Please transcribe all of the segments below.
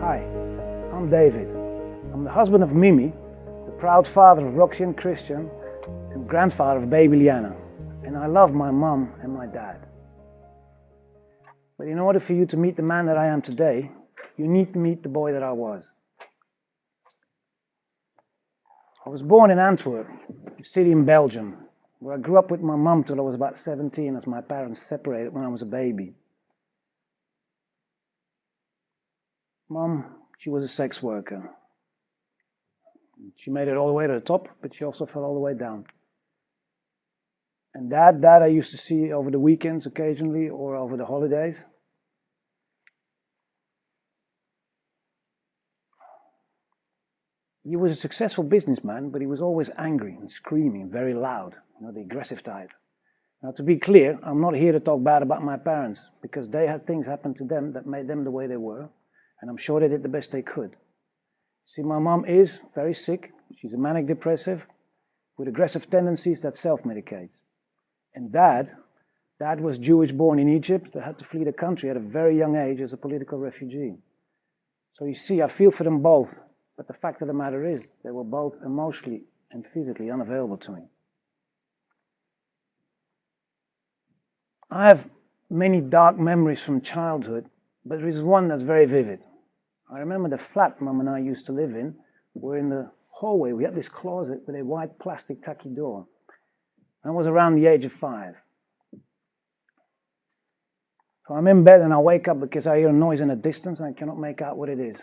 Hi, I'm David. I'm the husband of Mimi, the proud father of Roxy and Christian, and grandfather of baby Liana. And I love my mum and my dad. But in order for you to meet the man that I am today, you need to meet the boy that I was. I was born in Antwerp, a city in Belgium, where I grew up with my mum till I was about 17 as my parents separated when I was a baby. Mum, she was a sex worker. She made it all the way to the top, but she also fell all the way down. And Dad I used to see over the weekends occasionally or over the holidays. He was a successful businessman, but he was always angry and screaming, very loud, the aggressive type. Now, to be clear, I'm not here to talk bad about my parents, because they had things happen to them that made them the way they were, and I'm sure they did the best they could. See, my mom is very sick. She's a manic depressive with aggressive tendencies that self-medicates. And Dad was Jewish born in Egypt that had to flee the country at a very young age as a political refugee. So you see, I feel for them both, but the fact of the matter is they were both emotionally and physically unavailable to me. I have many dark memories from childhood, but there is one that's very vivid. I remember the flat Mum and I used to live in. We're in the hallway. We had this closet with a white plastic tacky door. I was around the age of 5. So I'm in bed and I wake up because I hear a noise in the distance and I cannot make out what it is.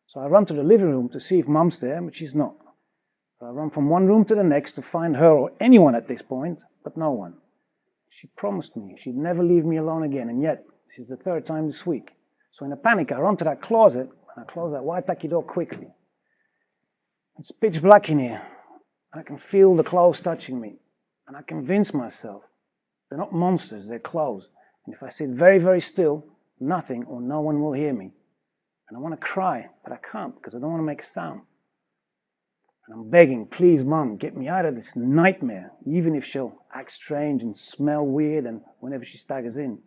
So I run to the living room to see if Mum's there, but she's not. So I run from one room to the next to find her or anyone at this point, but no one. She promised me she'd never leave me alone again, and yet this is the 3rd time this week. So in a panic, I run to that closet and I close that white tacky door quickly. It's pitch black in here. I can feel the clothes touching me, and I convince myself they're not monsters, they're clothes. And if I sit very, very still, nothing or no one will hear me. And I want to cry, but I can't because I don't want to make a sound. And I'm begging, please, Mum, get me out of this nightmare, even if she'll act strange and smell weird and whenever she staggers in.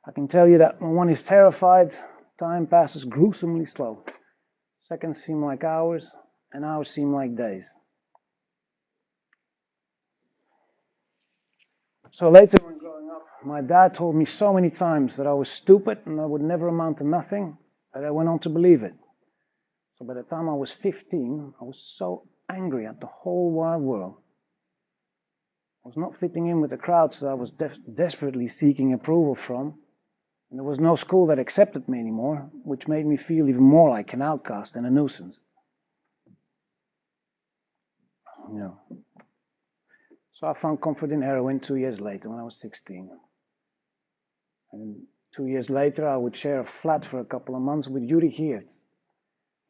I can tell you that when one is terrified, time passes gruesomely slow. Seconds seem like hours, and hours seem like days. So later, when growing up, my dad told me so many times that I was stupid and I would never amount to nothing that I went on to believe it. So by the time I was 15, I was so angry at the whole wide world. I was not fitting in with the crowds that I was desperately seeking approval from. And there was no school that accepted me anymore, which made me feel even more like an outcast and a nuisance. So I found comfort in heroin 2 years later when I was 16. And 2 years later, I would share a flat for a couple of months with Yuri here.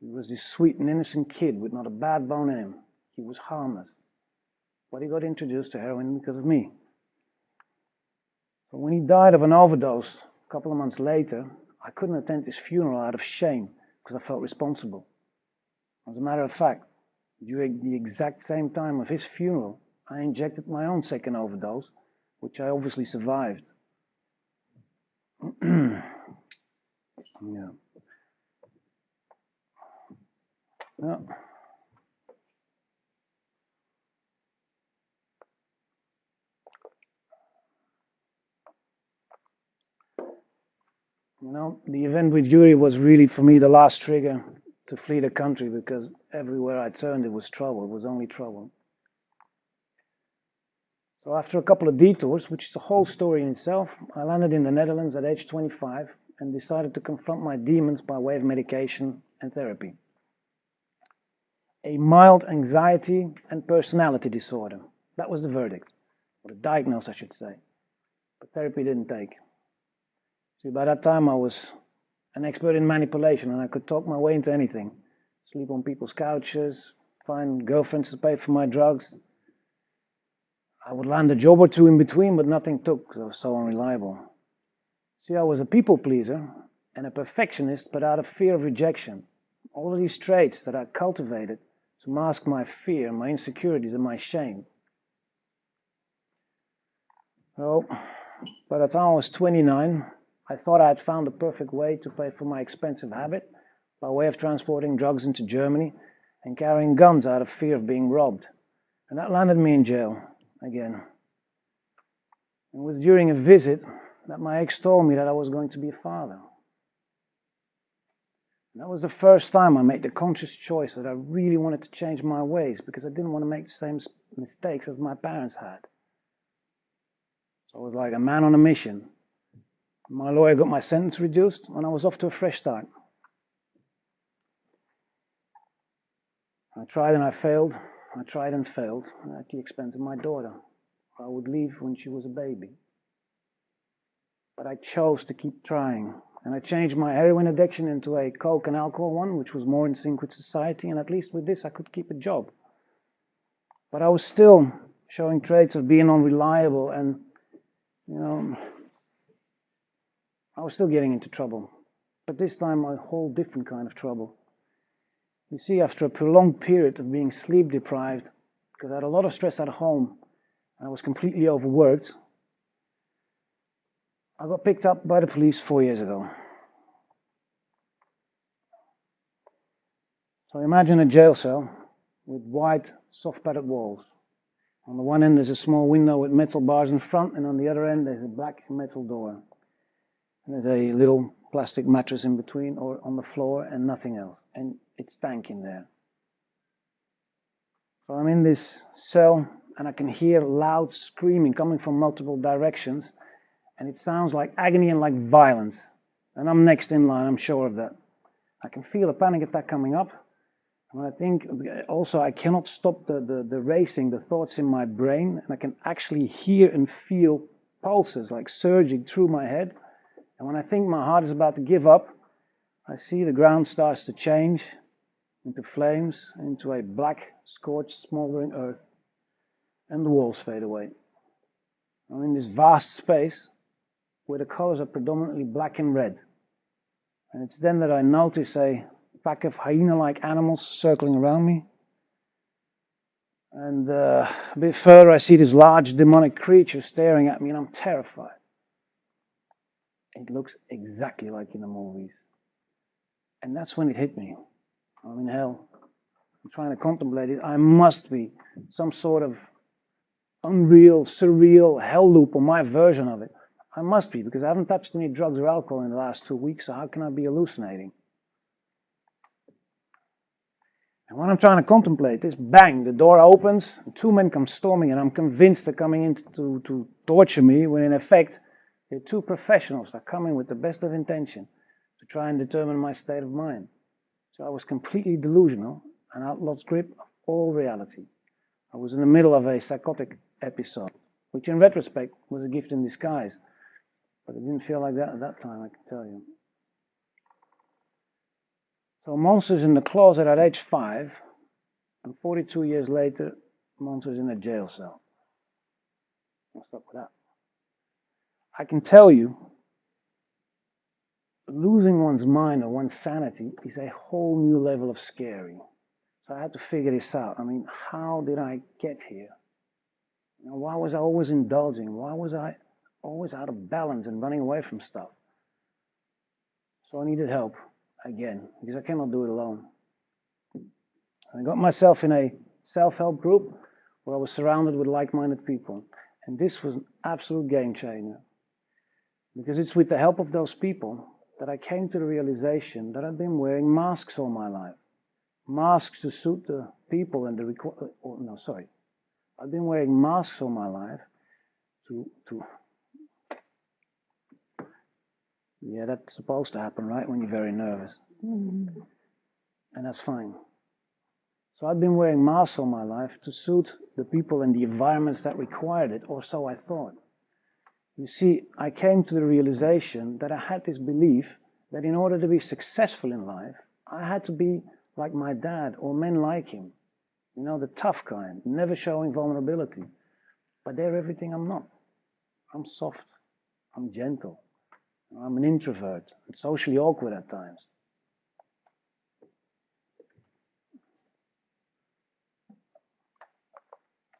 He was this sweet and innocent kid with not a bad bone in him. He was harmless. But he got introduced to heroin because of me. So when he died of an overdose a couple of months later, I couldn't attend his funeral out of shame because I felt responsible. As a matter of fact, during the exact same time of his funeral, I injected my own second overdose, which I obviously survived. The event with Yuri was really, for me, the last trigger to flee the country because everywhere I turned, it was trouble. It was only trouble. So after a couple of detours, which is a whole story in itself, I landed in the Netherlands at age 25 and decided to confront my demons by way of medication and therapy. A mild anxiety and personality disorder. That was the verdict, or the diagnosis, I should say. But therapy didn't take. See, by that time I was an expert in manipulation and I could talk my way into anything. Sleep on people's couches, find girlfriends to pay for my drugs. I would land a job or two in between, but nothing took because I was so unreliable. See, I was a people pleaser and a perfectionist, but out of fear of rejection. All of these traits that I cultivated to mask my fear, my insecurities, and my shame. So, by the time I was 29, I thought I had found the perfect way to pay for my expensive habit by way of transporting drugs into Germany and carrying guns out of fear of being robbed. And that landed me in jail again. It was during a visit that my ex told me that I was going to be a father. And that was the first time I made the conscious choice that I really wanted to change my ways because I didn't want to make the same mistakes as my parents had. So I was like a man on a mission. My lawyer got my sentence reduced and I was off to a fresh start. I tried and I failed. I tried and failed at the expense of my daughter. I would leave when she was a baby. But I chose to keep trying. And I changed my heroin addiction into a coke and alcohol one, which was more in sync with society. And at least with this, I could keep a job. But I was still showing traits of being unreliable and, I was still getting into trouble. But this time, a whole different kind of trouble. You see, after a prolonged period of being sleep deprived, because I had a lot of stress at home, and I was completely overworked, I got picked up by the police 4 years ago. So imagine a jail cell with white, soft-padded walls. On the one end, there's a small window with metal bars in front, and on the other end, there's a black metal door. And there's a little plastic mattress in between or on the floor and nothing else. And it's stank in there. So I'm in this cell, and I can hear loud screaming coming from multiple directions. And it sounds like agony and like violence. And I'm next in line, I'm sure of that. I can feel a panic attack coming up. And I think also I cannot stop the racing, the thoughts in my brain. And I can actually hear and feel pulses like surging through my head. And when I think my heart is about to give up, I see the ground starts to change into flames, into a black, scorched, smoldering earth. And the walls fade away. I'm in this vast space where the colors are predominantly black and red. And it's then that I notice a pack of hyena-like animals circling around me. And a bit further I see this large demonic creature staring at me and I'm terrified. It looks exactly like in the movies. And that's when it hit me. I'm in hell. I'm trying to contemplate it. I must be some sort of unreal, surreal hell loop or my version of it. I must be, because I haven't touched any drugs or alcohol in the last 2 weeks, so how can I be hallucinating? And when I'm trying to contemplate this, bang, the door opens, and 2 men come storming, and I'm convinced they're coming in to torture me, when in effect, they're 2 professionals that are coming with the best of intention to try and determine my state of mind. So I was completely delusional and out lost grip of all reality. I was in the middle of a psychotic episode, which in retrospect was a gift in disguise. But it didn't feel like that at that time, I can tell you. So monsters in the closet at age 5, and 42 years later, monsters in a jail cell. I'll stop with that. I can tell you, losing one's mind or one's sanity is a whole new level of scary. So I had to figure this out. I mean, how did I get here? Why was I always indulging? Why was I always out of balance and running away from stuff? So I needed help again, because I cannot do it alone. I got myself in a self-help group where I was surrounded with like-minded people. And this was an absolute game changer. Because it's with the help of those people that I came to the realization that I've been wearing masks all my life. Masks to suit the people and I've been wearing masks all my life yeah, that's supposed to happen, right, when you're very nervous. And that's fine. So I've been wearing masks all my life to suit the people and the environments that required it, or so I thought. You see, I came to the realization that I had this belief that in order to be successful in life, I had to be like my dad or men like him. You know, the tough kind, never showing vulnerability. But they're everything I'm not. I'm soft. I'm gentle. I'm an introvert and socially awkward at times.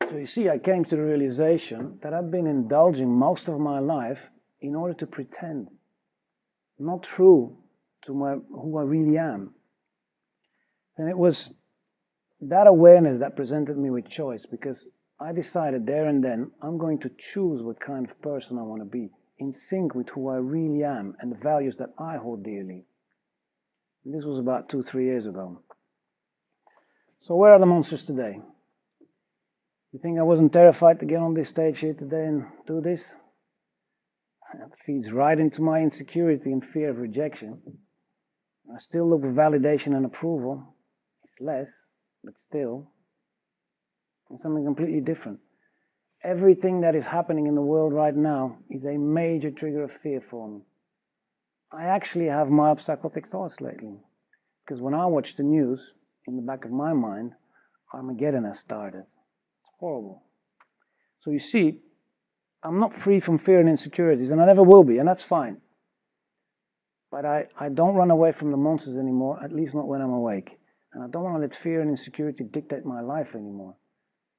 So you see, I came to the realization that I've been indulging most of my life in order to pretend. not true to who I really am, then it was that awareness that presented me with choice, because I decided there and then I'm going to choose what kind of person I want to be, in sync with who I really am and the values that I hold dearly. And this was about 2-3 years ago. So where are the monsters today? You think I wasn't terrified to get on this stage here today and do this? It feeds right into my insecurity and fear of rejection. I still look for validation and approval. It's less, but still. It's something completely different. Everything that is happening in the world right now is a major trigger of fear for me. I actually have mild psychotic thoughts lately, because when I watch the news, in the back of my mind, Armageddon has started. It's horrible. So you see, I'm not free from fear and insecurities, and I never will be, and that's fine. But I don't run away from the monsters anymore, at least not when I'm awake. And I don't want to let fear and insecurity dictate my life anymore.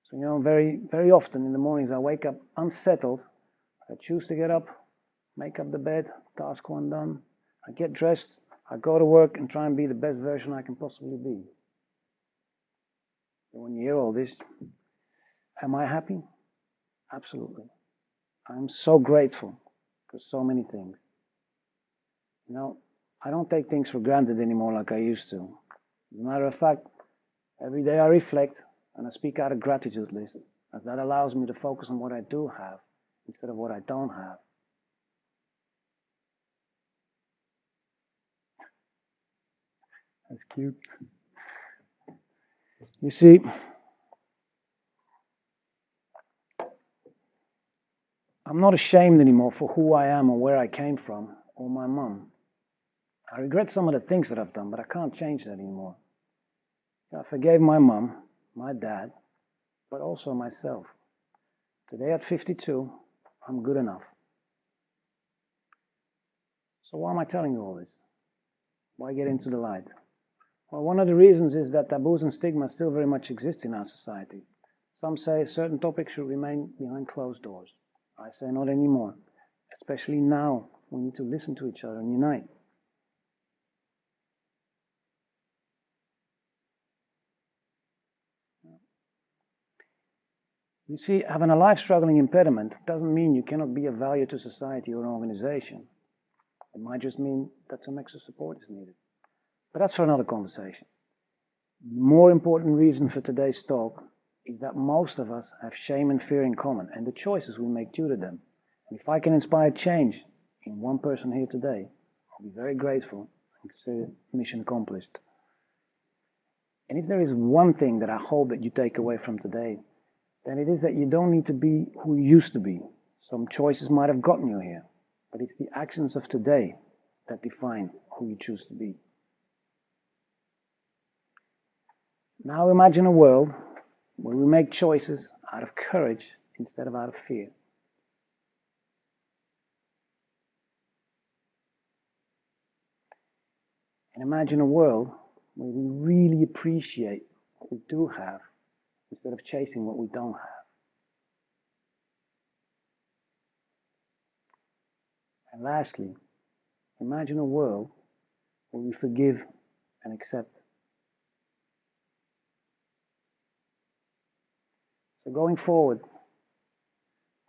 So, very, very often in the mornings I wake up unsettled. I choose to get up, make up the bed, task one done. I get dressed, I go to work and try and be the best version I can possibly be. And when you hear all this, am I happy? Absolutely. I'm so grateful for so many things. I don't take things for granted anymore like I used to. As a matter of fact, every day I reflect and I speak out a gratitude list, as that allows me to focus on what I do have instead of what I don't have. That's cute. You see, I'm not ashamed anymore for who I am or where I came from or my mum. I regret some of the things that I've done, but I can't change that anymore. I forgave my mum, my dad, but also myself. Today at 52, I'm good enough. So why am I telling you all this? Why get into the light? Well, one of the reasons is that taboos and stigma still very much exist in our society. Some say certain topics should remain behind closed doors. I say not anymore. Especially now, we need to listen to each other and unite. You see, having a life-struggling impediment doesn't mean you cannot be of value to society or an organization. It might just mean that some extra support is needed. But that's for another conversation. The more important reason for today's talk is that most of us have shame and fear in common, and the choices we make due to them. And if I can inspire change in one person here today, I'll be very grateful and consider mission accomplished. And if there is one thing that I hope that you take away from today, then it is that you don't need to be who you used to be. Some choices might have gotten you here, but it's the actions of today that define who you choose to be. Now imagine a world where we make choices out of courage instead of out of fear. And imagine a world where we really appreciate what we do have instead of chasing what we don't have. And lastly, imagine a world where we forgive and accept. So going forward,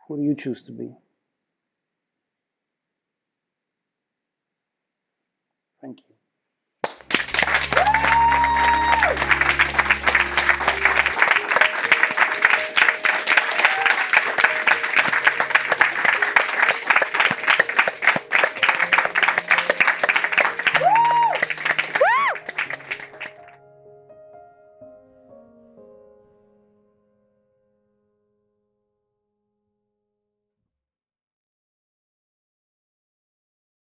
who do you choose to be?